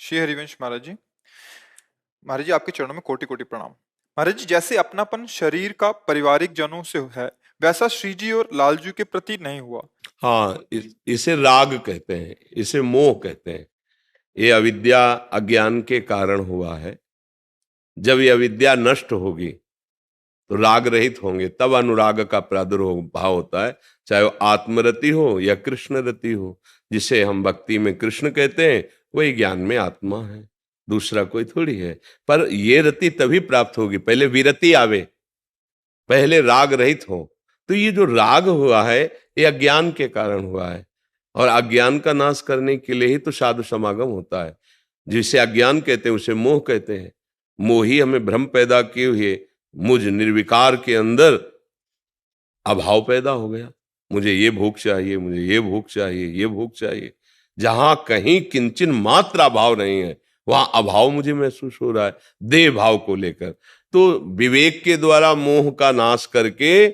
श्री हरिवंश महाराज जी आपके चरणों में कोटि कोटि प्रणाम। महाराज जी, जैसे अपनापन शरीर का पारिवारिक जनों से है, वैसा श्री जी और लालजू के प्रति नहीं हुआ। हाँ, इसे राग कहते हैं, इसे मोह कहते हैं। ये अविद्या अज्ञान के कारण हुआ है। जब ये अविद्या नष्ट होगी तो राग रहित होंगे, तब अनुराग का प्रादुर्भाव होता है, चाहे वो आत्मरति हो या कृष्ण रति हो। जिसे हम भक्ति में कृष्ण कहते हैं वही ज्ञान में आत्मा है, दूसरा कोई थोड़ी है। पर ये रति तभी प्राप्त होगी, पहले विरति आवे, पहले राग रहित हो। तो ये जो राग हुआ है ये अज्ञान के कारण हुआ है, और अज्ञान का नाश करने के लिए ही तो साधु समागम होता है। जिसे अज्ञान कहते हैं उसे मोह कहते हैं। मोह ही हमें भ्रम पैदा किए हुए मुझ निर्विकार के अंदर अभाव पैदा हो गया। मुझे ये भूख चाहिए, मुझे ये भूख चाहिए, ये भूख चाहिए। जहां कहीं किंचन मात्र अभाव नहीं है वहां अभाव मुझे महसूस हो रहा है, देह भाव को लेकर। तो विवेक के द्वारा मोह का नाश करके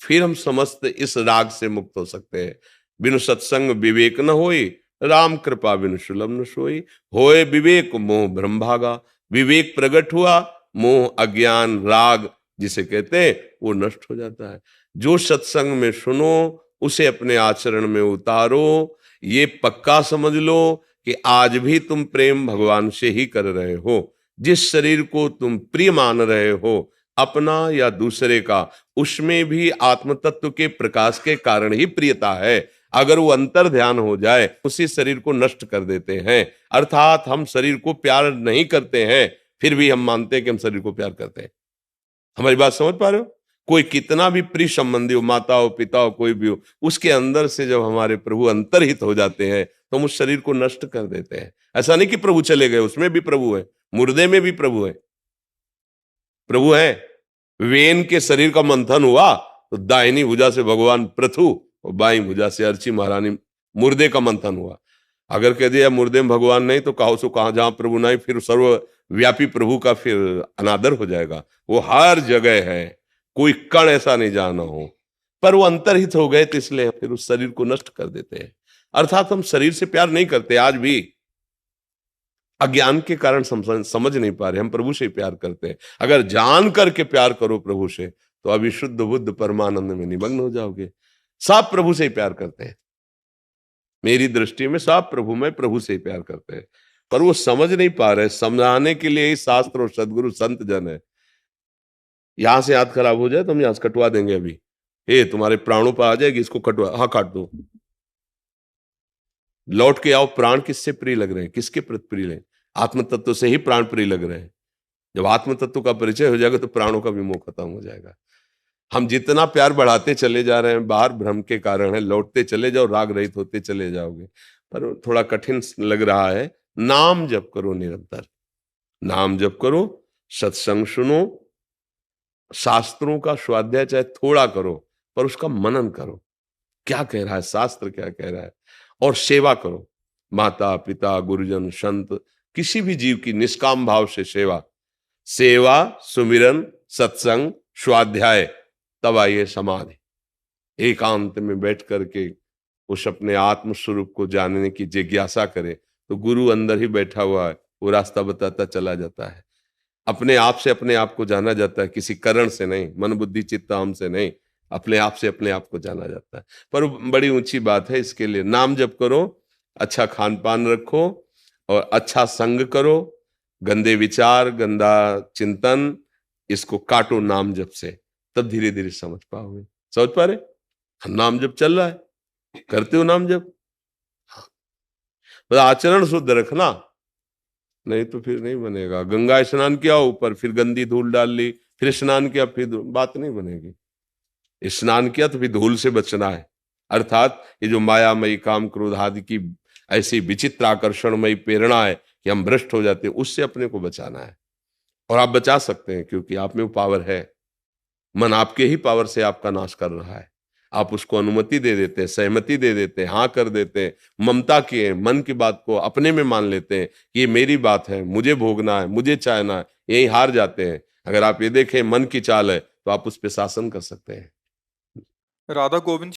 फिर हम समस्त इस राग से मुक्त हो सकते हैं। बिनु सत्संग विवेक न होई, राम कृपा बिनु सुलभ न सोई। होए विवेक मोह भ्रम भागा। विवेक प्रकट हुआ, मोह अज्ञान राग जिसे कहते हैं वो नष्ट हो जाता है। जो सत्संग में सुनो उसे अपने आचरण में उतारो। ये पक्का समझ लो कि आज भी तुम प्रेम भगवान से ही कर रहे हो। जिस शरीर को तुम प्रिय मान रहे हो, अपना या दूसरे का, उसमें भी आत्म तत्व के प्रकाश के कारण ही प्रियता है। अगर वो अंतर ध्यान हो जाए उसी शरीर को नष्ट कर देते हैं। अर्थात हम शरीर को प्यार नहीं करते हैं, फिर भी हम मानते हैं कि हम शरीर को प्यार करते हैं। हमारी बात समझ पा रहे हो? कोई कितना भी प्रिय संबंधी हो, माता हो, पिता हो, कोई भी हो, उसके अंदर से जब हमारे प्रभु अंतर्हित हो जाते हैं तो हम उस शरीर को नष्ट कर देते हैं। ऐसा नहीं कि प्रभु चले गए, उसमें भी प्रभु है, मुर्दे में भी प्रभु है। प्रभु है। वेन के शरीर का मंथन हुआ तो दाहिनी भुजा से भगवान पृथु और बाई भुजा से अर्ची महारानी मुर्दे का मंथन हुआ। अगर कह दिया मुर्दे में भगवान नहीं तो कहो सो कहा, जहां प्रभु नहीं फिर सर्वव्यापी प्रभु का फिर अनादर हो जाएगा। वो हर जगह है, कोई कण ऐसा नहीं जाना हो। पर वो अंतर्हित हो गए तो इसलिए फिर उस शरीर को नष्ट कर देते हैं। अर्थात हम शरीर से प्यार नहीं करते, आज भी अज्ञान के कारण समझ नहीं पा रहे, हम प्रभु से प्यार करते हैं। अगर जान करके प्यार करो प्रभु से तो अभी शुद्ध बुद्ध परमानंद में निमग्न हो जाओगे। सब प्रभु से प्यार करते हैं, मेरी दृष्टि में सब प्रभु में प्रभु से प्यार करते हैं, पर वो समझ नहीं पा रहे। समझाने के लिए ही शास्त्र और सदगुरु संत जन है। यहां से हाथ खराब हो जाए तो हम यहां से कटवा देंगे। अभी तुम्हारे प्राणों पर आ जाएगी, इसको कटवा, हाँ काट दो। लौट के आओ, प्राण किससे प्रिय लग रहे हैं, किसके प्रति प्रिय लगे? आत्म तत्व से ही प्राण प्रिय लग रहे हैं। जब आत्म तत्व का परिचय हो जाएगा तो प्राणों का भी मोह खत्म हो जाएगा। हम जितना प्यार बढ़ाते चले जा रहे हैं, बाहर भ्रम के कारण है। लौटते चले जाओ, राग रहित होते चले जाओगे। पर थोड़ा कठिन लग रहा है। नाम जप करो निरंतर, नाम जप करो, सत्संग सुनो, शास्त्रों का स्वाध्याय चाहे थोड़ा करो पर उसका मनन करो, क्या कह रहा है शास्त्र, क्या कह रहा है। और सेवा करो, माता पिता गुरुजन संत, किसी भी जीव की निष्काम भाव से सेवा, सेवा सुमिरन सत्संग स्वाध्याय, तब आइए समाधि। एकांत में बैठ करके उस अपने आत्म स्वरूप को जानने की जिज्ञासा करे तो गुरु अंदर ही बैठा हुआ है, वो रास्ता बताता चला जाता है। अपने आप से अपने आप को जाना जाता है, किसी करण से नहीं, मन बुद्धि चित्त हम से नहीं, अपने आप से अपने आप को जाना जाता है। पर बड़ी ऊंची बात है, इसके लिए नाम जप करो, अच्छा खान पान रखो और अच्छा संग करो। गंदे विचार गंदा चिंतन इसको काटो नाम जप से, तब धीरे धीरे समझ पाओगे। समझ पा रहे? नाम जप चल रहा है, करते हो नाम जप, बस आचरण शुद्ध रखना, नहीं तो फिर नहीं बनेगा। गंगा स्नान किया ऊपर फिर गंदी धूल डाल ली, फिर स्नान किया फिर बात नहीं बनेगी। स्नान किया तो फिर धूल से बचना है। अर्थात ये जो मायामयी काम क्रोध आदि की ऐसी विचित्र आकर्षणमयी प्रेरणा है कि हम भ्रष्ट हो जाते हैं, उससे अपने को बचाना है। और आप बचा सकते हैं क्योंकि आप में वो पावर है। मन आपके ही पावर से आपका नाश कर रहा है। आप उसको अनुमति दे देते हैं, सहमति दे देते हैं, हाँ कर देते हैं, ममता किए मन की बात को अपने में मान लेते हैं कि ये मेरी बात है, मुझे भोगना है, मुझे चाहना है, यही हार जाते हैं। अगर आप ये देखें मन की चाल है तो आप उस पर शासन कर सकते हैं। राधा गोविंद